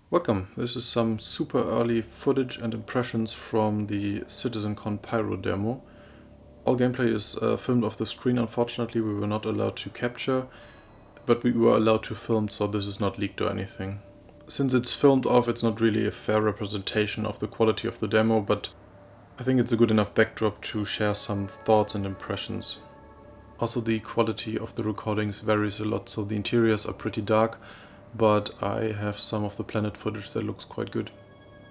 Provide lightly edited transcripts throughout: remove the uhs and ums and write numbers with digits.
Welcome, this is some super early footage and impressions from the CitizenCon Pyro Demo. All gameplay is filmed off the screen. Unfortunately, we were not allowed to capture, but we were allowed to film, so this is not leaked or anything. Since it's filmed off, it's not really a fair representation of the quality of the demo, but I think it's a good enough backdrop to share some thoughts and impressions. Also, the quality of the recordings varies a lot, so the interiors are pretty dark, but I have some of the planet footage that looks quite good.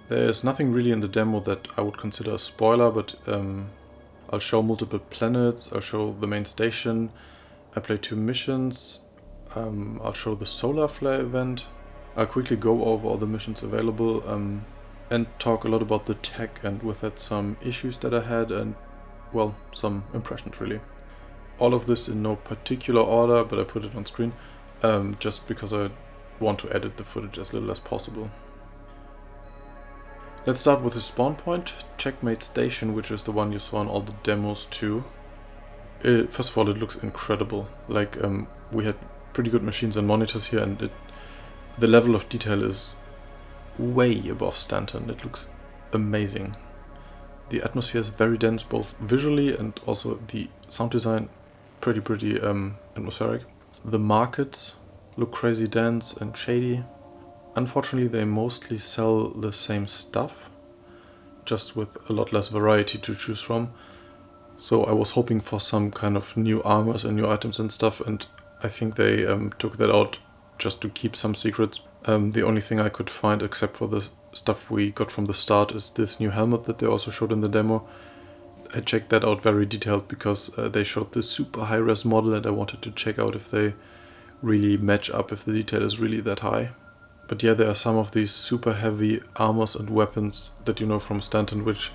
There's nothing really in the demo that I would consider a spoiler, but I'll show multiple planets, I'll show the main station, I play 2 missions, I'll show the solar flare event, I'll quickly go over all the missions available, and talk a lot about the tech, and with that some issues that I had and, well, some impressions really. All of this in no particular order, but I put it on screen, just because I want to edit the footage as little as possible. Let's start with the spawn point, Checkmate Station, which is the one you saw in all the demos too. First of all, it looks incredible. Like, we had pretty good machines and monitors here, and the level of detail is way above Stanton. It looks amazing. The atmosphere is very dense, both visually and also the sound design, pretty atmospheric. The markets look crazy dense and shady. Unfortunately, they mostly sell the same stuff, just with a lot less variety to choose from. So I was hoping for some kind of new armors and new items and stuff, and I think they took that out just to keep some secrets. The only thing I could find, except for the stuff we got from the start, is this new helmet that they also showed in the demo. I checked that out very detailed because they showed this super high-res model, and I wanted to check out if they really match up, if the detail is really that high. But yeah, there are some of these super heavy armors and weapons that you know from Stanton, which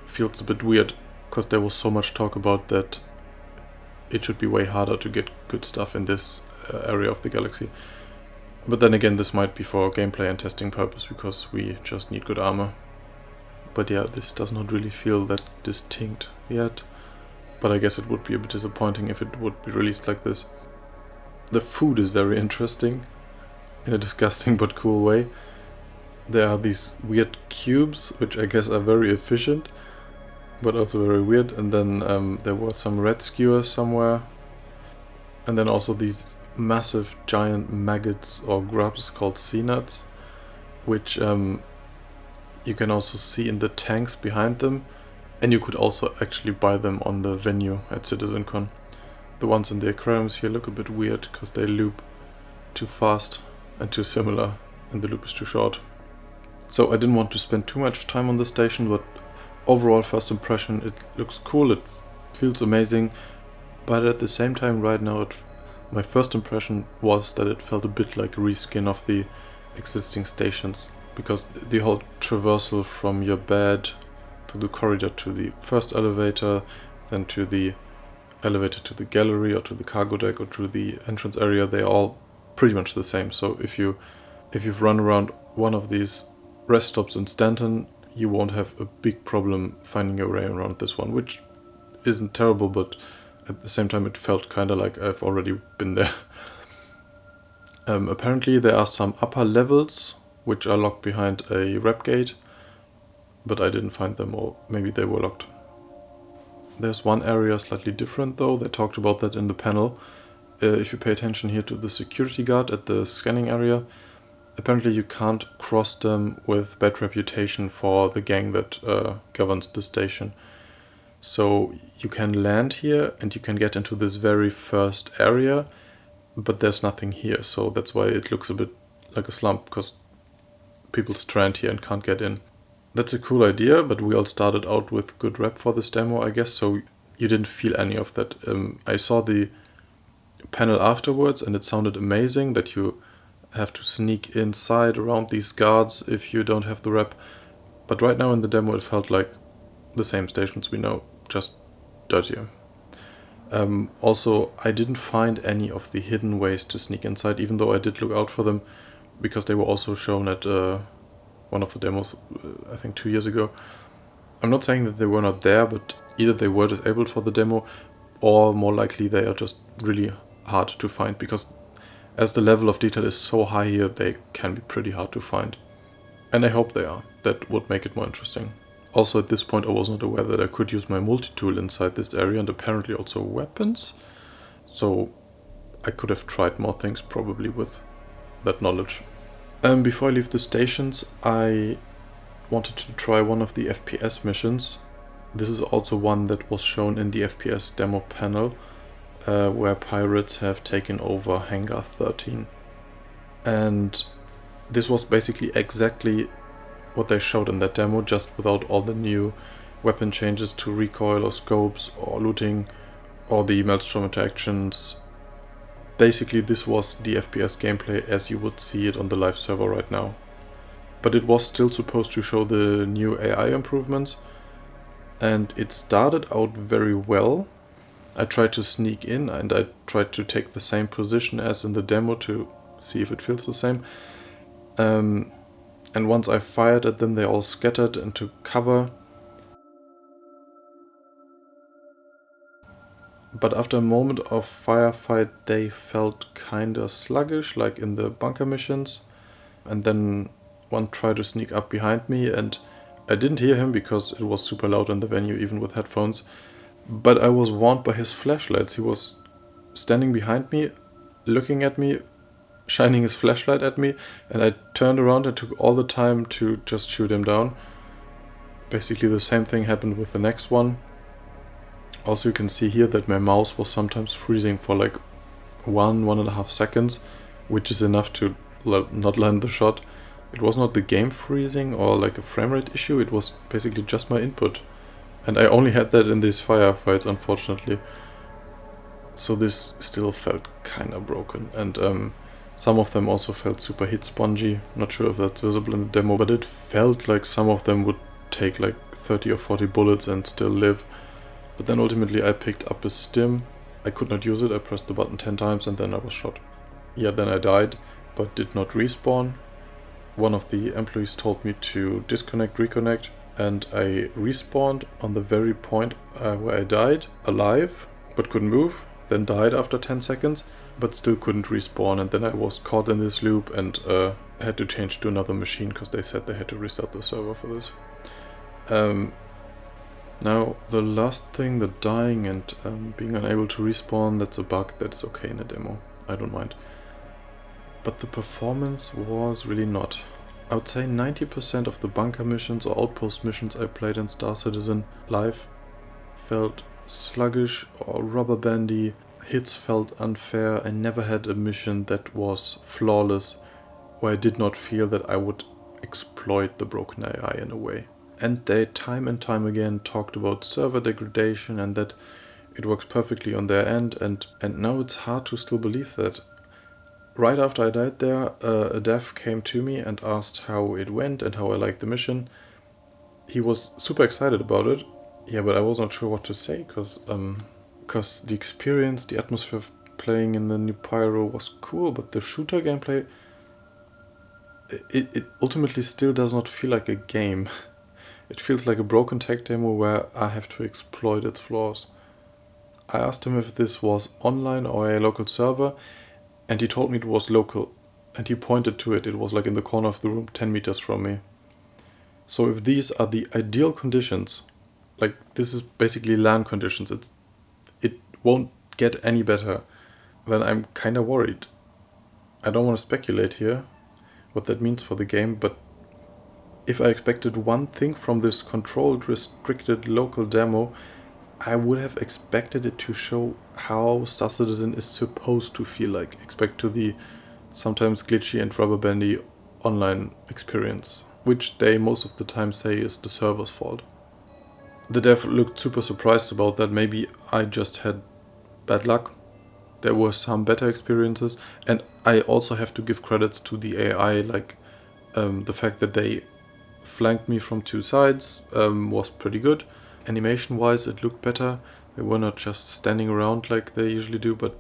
feels a bit weird because there was so much talk about that it should be way harder to get good stuff in this area of the galaxy. But then again, this might be for gameplay and testing purpose because we just need good armor. But yeah, this does not really feel that distinct yet, but I guess it would be a bit disappointing if it would be released like this. The food is very interesting, in a disgusting but cool way. There are these weird cubes, which I guess are very efficient, but also very weird. And then there were some red skewers somewhere. And then also these massive giant maggots or grubs called sea nuts, which you can also see in the tanks behind them. And you could also actually buy them on the venue at CitizenCon. The ones in the aquariums here look a bit weird because they loop too fast and too similar, and the loop is too short. So I didn't want to spend too much time on the station, but overall first impression, it looks cool, it feels amazing, but at the same time right now my first impression was that it felt a bit like a reskin of the existing stations, because the whole traversal from your bed to the corridor to the first elevator, then to the elevator to the gallery or to the cargo deck or to the entrance area, they're all pretty much the same. So if you've run around one of these rest stops in Stanton, you won't have a big problem finding your way around this one, which isn't terrible, but at the same time it felt kind of like I've already been there. Apparently there are some upper levels which are locked behind a rep gate, but I didn't find them, or maybe they were locked. There's one area slightly different though, they talked about that in the panel. If you pay attention here to the security guard at the scanning area, apparently you can't cross them with bad reputation for the gang that governs the station. So you can land here and you can get into this very first area, but there's nothing here, so that's why it looks a bit like a slump, because people strand here and can't get in. That's a cool idea, but we all started out with good rep for this demo, I guess, so you didn't feel any of that. I saw the panel afterwards and it sounded amazing that you have to sneak inside around these guards if you don't have the rep, but right now in the demo it felt like the same stations we know, just dirtier. Also, I didn't find any of the hidden ways to sneak inside, even though I did look out for them, because they were also shown at one of the demos, I think 2 years ago. I'm not saying that they were not there, but either they were disabled for the demo, or more likely they are just really hard to find, because As the level of detail is so high here, they can be pretty hard to find. And I hope they are. That would make it more interesting. Also, at this point I was not aware that I could use my multi-tool inside this area, and apparently also weapons. So I could have tried more things probably with that knowledge. Before I leave the stations, I wanted to try one of the FPS missions. This is also one that was shown in the FPS demo panel, where pirates have taken over Hangar 13. And this was basically exactly what they showed in that demo, just without all the new weapon changes to recoil or scopes or looting or the Maelstrom interactions. Basically this was the FPS gameplay as you would see it on the live server right now. But it was still supposed to show the new AI improvements, and it started out very well. I tried to sneak in and I tried to take the same position as in the demo to see if it feels the same. And once I fired at them, they all scattered into cover. But after a moment of firefight, they felt kinda sluggish, like in the bunker missions. And then one tried to sneak up behind me, and I didn't hear him because it was super loud in the venue, even with headphones. But I was warned by his flashlights. He was standing behind me, looking at me, shining his flashlight at me, and I turned around and took all the time to just shoot him down. Basically the same thing happened with the next one. Also you can see here that my mouse was sometimes freezing for like 1.5 seconds, which is enough to not land the shot. It was not the game freezing or like a frame rate issue, it was basically just my input. And I only had that in these firefights, unfortunately. So this still felt kinda broken, and some of them also felt super hit spongy. Not sure if that's visible in the demo, but it felt like some of them would take like 30 or 40 bullets and still live. But then ultimately I picked up a stim. I could not use it, I pressed the button 10 times and then I was shot. Yeah, then I died, but did not respawn. One of the employees told me to disconnect, reconnect, and I respawned on the very point where I died, alive, but couldn't move, then died after 10 seconds, but still couldn't respawn, and then I was caught in this loop and had to change to another machine because they said they had to restart the server for this. Now, the last thing, the dying and being unable to respawn, that's a bug that's okay in a demo, I don't mind. But the performance was really not. I would say 90% of the bunker missions or outpost missions I played in Star Citizen Live felt sluggish or rubber bandy, hits felt unfair. I never had a mission that was flawless, where I did not feel that I would exploit the broken AI in a way. And they time and time again talked about server degradation and that it works perfectly on their end, and now it's hard to still believe that. Right after I died there, a dev came to me and asked how it went and how I liked the mission. He was super excited about it. Yeah, but I was not sure what to say, because the experience, the atmosphere of playing in the new Pyro was cool, but the shooter gameplay, it ultimately still does not feel like a game. It feels like a broken tech demo where I have to exploit its flaws. I asked him if this was online or a local server, and he told me it was local, and he pointed to it. It was like in the corner of the room, 10 meters from me. So if these are the ideal conditions, like this is basically LAN conditions, it won't get any better, then I'm kinda worried. I don't want to speculate here what that means for the game, but if I expected one thing from this controlled, restricted local demo, I would have expected it to show how Star Citizen is supposed to feel like, expect to the sometimes glitchy and rubber bandy online experience, which they most of the time say is the server's fault. The dev looked super surprised about that. Maybe I just had bad luck. There were some better experiences, and I also have to give credits to the AI, like the fact that they flanked me from two sides was pretty good. Animation wise it looked better. They were not just standing around like they usually do, but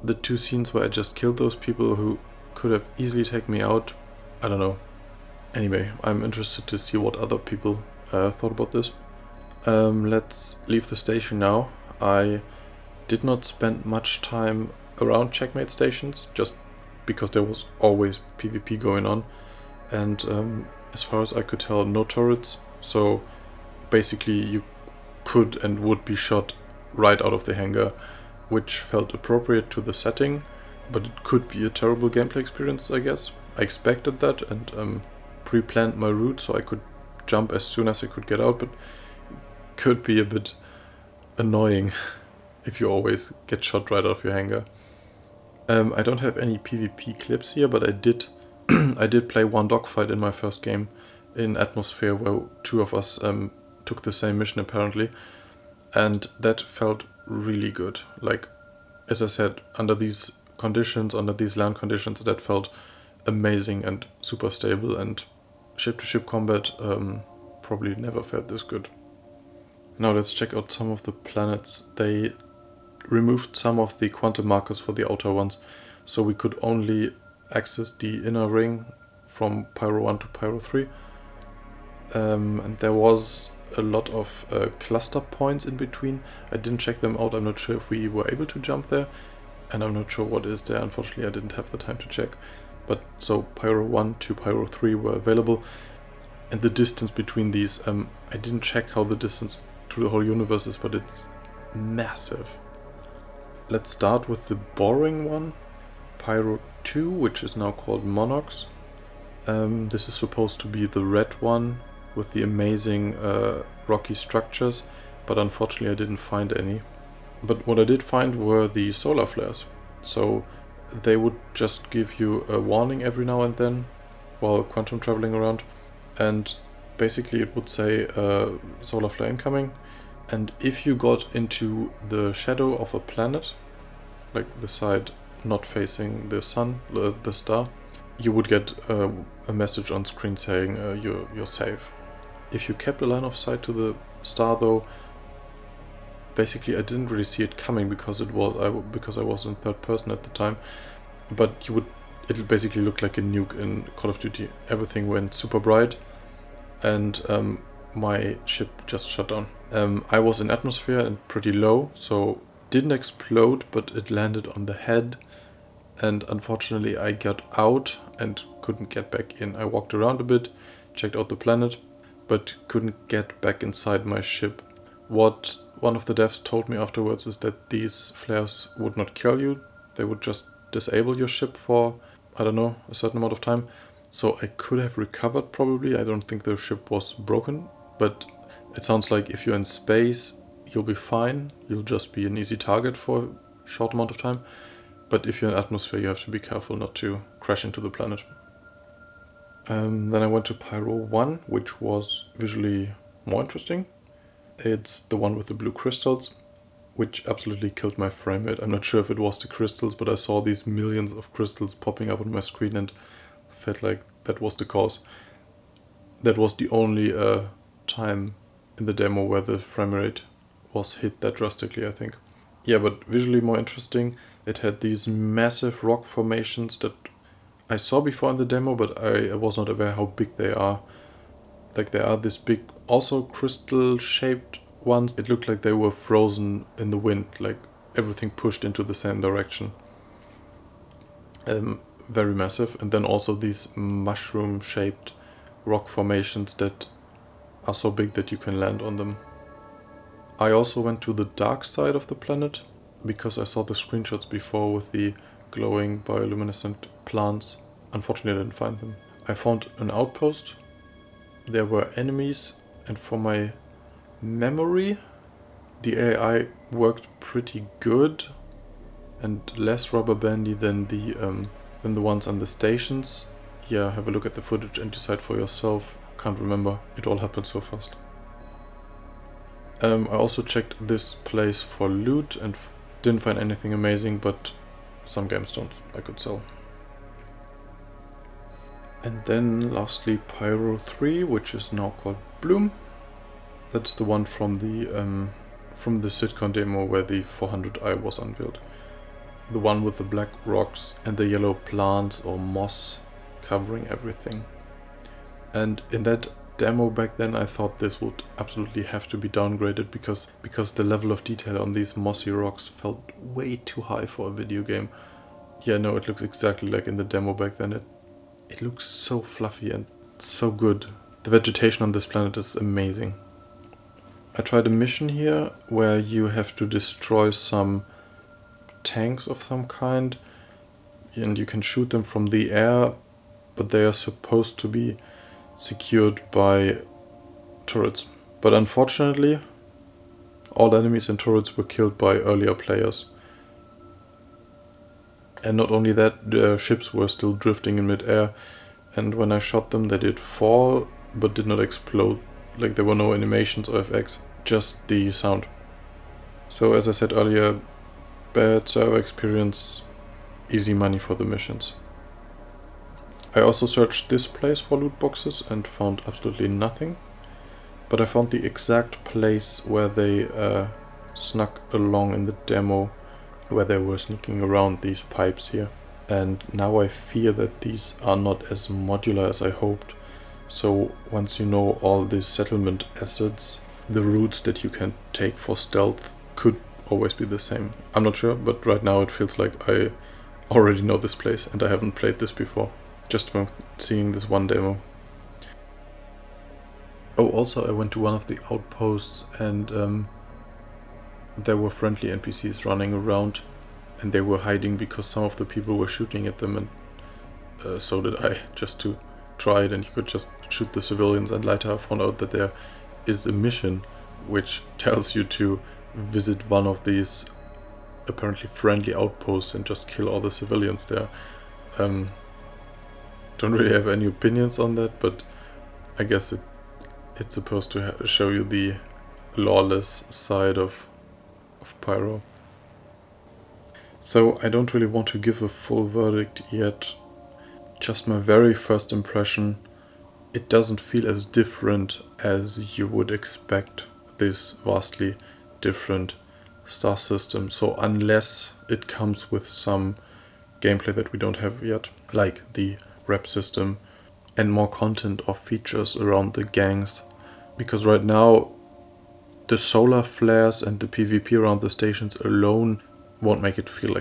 the two scenes where I just killed those people who could have easily taken me out, I don't know. Anyway, I'm interested to see what other people thought about this. Let's leave the station now. I did not spend much time around Checkmate stations, just because there was always PvP going on. And as far as I could tell, no turrets, so basically you could and would be shot right out of the hangar, which felt appropriate to the setting, but it could be a terrible gameplay experience, I guess. I expected that and pre-planned my route so I could jump as soon as I could get out, but could be a bit annoying if you always get shot right out of your hangar. I don't have any PvP clips here, but I did I did play one dogfight in my first game in Atmosphere where two of us took the same mission apparently, and that felt really good. Like, as I said, under these conditions, under these land conditions, that felt amazing and super stable, and ship-to-ship combat probably never felt this good. Now let's check out some of the planets. They removed some of the quantum markers for the outer ones, so we could only access the inner ring from Pyro 1 to Pyro 3. And there was a lot of cluster points in between. I didn't check them out, I'm not sure if we were able to jump there, and I'm not sure what is there. Unfortunately, I didn't have the time to check. But so Pyro 1 to Pyro 3 were available, and the distance between these, I didn't check how the distance to the whole universe is, but it's massive. Let's start with the boring one, Pyro 2, which is now called Monarchs. This is supposed to be the red one with the amazing rocky structures, but unfortunately I didn't find any. But what I did find were the solar flares. So they would just give you a warning every now and then while quantum traveling around, and basically it would say solar flare incoming, and if you got into the shadow of a planet, like the side not facing the sun, the star, you would get a message on screen saying you're safe. If you kept a line of sight to the star though, basically I didn't really see it coming because I was in third person at the time, but it'll basically look like a nuke in Call of Duty. Everything went super bright and my ship just shut down. I was in atmosphere and pretty low, so didn't explode, but it landed on the head, and unfortunately I got out and couldn't get back in. I walked around a bit, checked out the planet, but couldn't get back inside my ship. What one of the devs told me afterwards is that these flares would not kill you, they would just disable your ship for, I don't know, a certain amount of time. So I could have recovered probably. I don't think the ship was broken, but it sounds like if you're in space, you'll be fine. You'll just be an easy target for a short amount of time. But if you're in atmosphere, you have to be careful not to crash into the planet. Then I went to Pyro 1, which was visually more interesting. It's the one with the blue crystals, which absolutely killed my frame rate. I'm not sure if it was the crystals, but I saw these millions of crystals popping up on my screen and felt like that was the cause. That was the only time in the demo where the frame rate was hit that drastically, I think. Yeah, but visually more interesting. It had these massive rock formations that I saw before in the demo, but I was not aware how big they are. Like, they are this big, also crystal-shaped ones. It looked like they were frozen in the wind, like everything pushed into the same direction. Very massive. And then also these mushroom-shaped rock formations that are so big that you can land on them. I also went to the dark side of the planet because I saw the screenshots before with the glowing bioluminescent plants. Unfortunately, I didn't find them. I found an outpost. There were enemies, and from my memory, the AI worked pretty good and less rubber bandy than the ones on the stations. Yeah, have a look at the footage and decide for yourself. Can't remember. It all happened so fast. I also checked this place for loot and didn't find anything amazing, but some gemstones I could sell. And then lastly Pyro 3, which is now called Bloom. That's the one from the CitizenCon demo where the 400i was unveiled. The one with the black rocks and the yellow plants or moss covering everything. And in that demo back then I thought this would absolutely have to be downgraded because the level of detail on these mossy rocks felt way too high for a video game. Yeah, no, it looks exactly like in the demo back then. It looks so fluffy and so good. The vegetation on this planet is amazing. I tried a mission here where you have to destroy some tanks of some kind, and you can shoot them from the air, but they are supposed to be secured by turrets. But unfortunately, all enemies and turrets were killed by earlier players. And not only that, the ships were still drifting in mid-air, and when I shot them they did fall, but did not explode. Like, there were no animations or FX, just the sound. So as I said earlier, bad server experience, easy money for the missions. I also searched this place for loot boxes and found absolutely nothing, but I found the exact place where they snuck along in the demo, where they were sneaking around these pipes here. And now I fear that these are not as modular as I hoped. So once you know all the settlement assets, the routes that you can take for stealth could always be the same. I'm not sure, but right now it feels like I already know this place and I haven't played this before, just from seeing this one demo. Oh, also I went to one of the outposts and there were friendly NPCs running around, and they were hiding because some of the people were shooting at them, and so did I, just to try it, and you could just shoot the civilians. And later I found out that there is a mission which tells you to visit one of these apparently friendly outposts and just kill all the civilians there. Don't really have any opinions on that, but I guess it's supposed to show you the lawless side of Pyro. So I don't really want to give a full verdict yet. Just my very first impression, it doesn't feel as different as you would expect this vastly different star system. So unless it comes with some gameplay that we don't have yet, like the rep system and more content or features around the gangs, because right now the solar flares and the PvP around the stations alone won't make it feel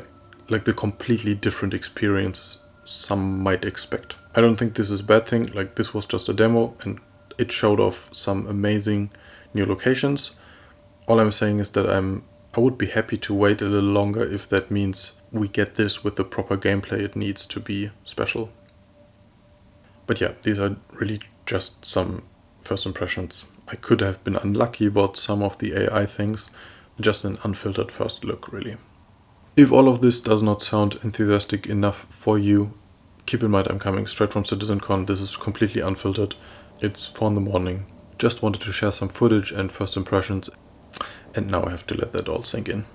like the completely different experience some might expect. I don't think this is a bad thing. Like, this was just a demo and it showed off some amazing new locations. All I'm saying is that I would be happy to wait a little longer if that means we get this with the proper gameplay it needs to be special. But yeah, these are really just some first impressions. I could have been unlucky about some of the AI things, just an unfiltered first look, really. If all of this does not sound enthusiastic enough for you, keep in mind I'm coming straight from CitizenCon. This is completely unfiltered. It's 4 in the morning. Just wanted to share some footage and first impressions, and now I have to let that all sink in.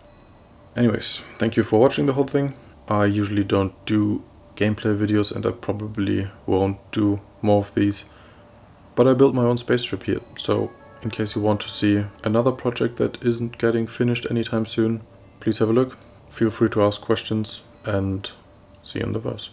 Anyways, thank you for watching the whole thing. I usually don't do gameplay videos and I probably won't do more of these. But I built my own spaceship here, so in case you want to see another project that isn't getting finished anytime soon, please have a look. Feel free to ask questions, and see you in the verse.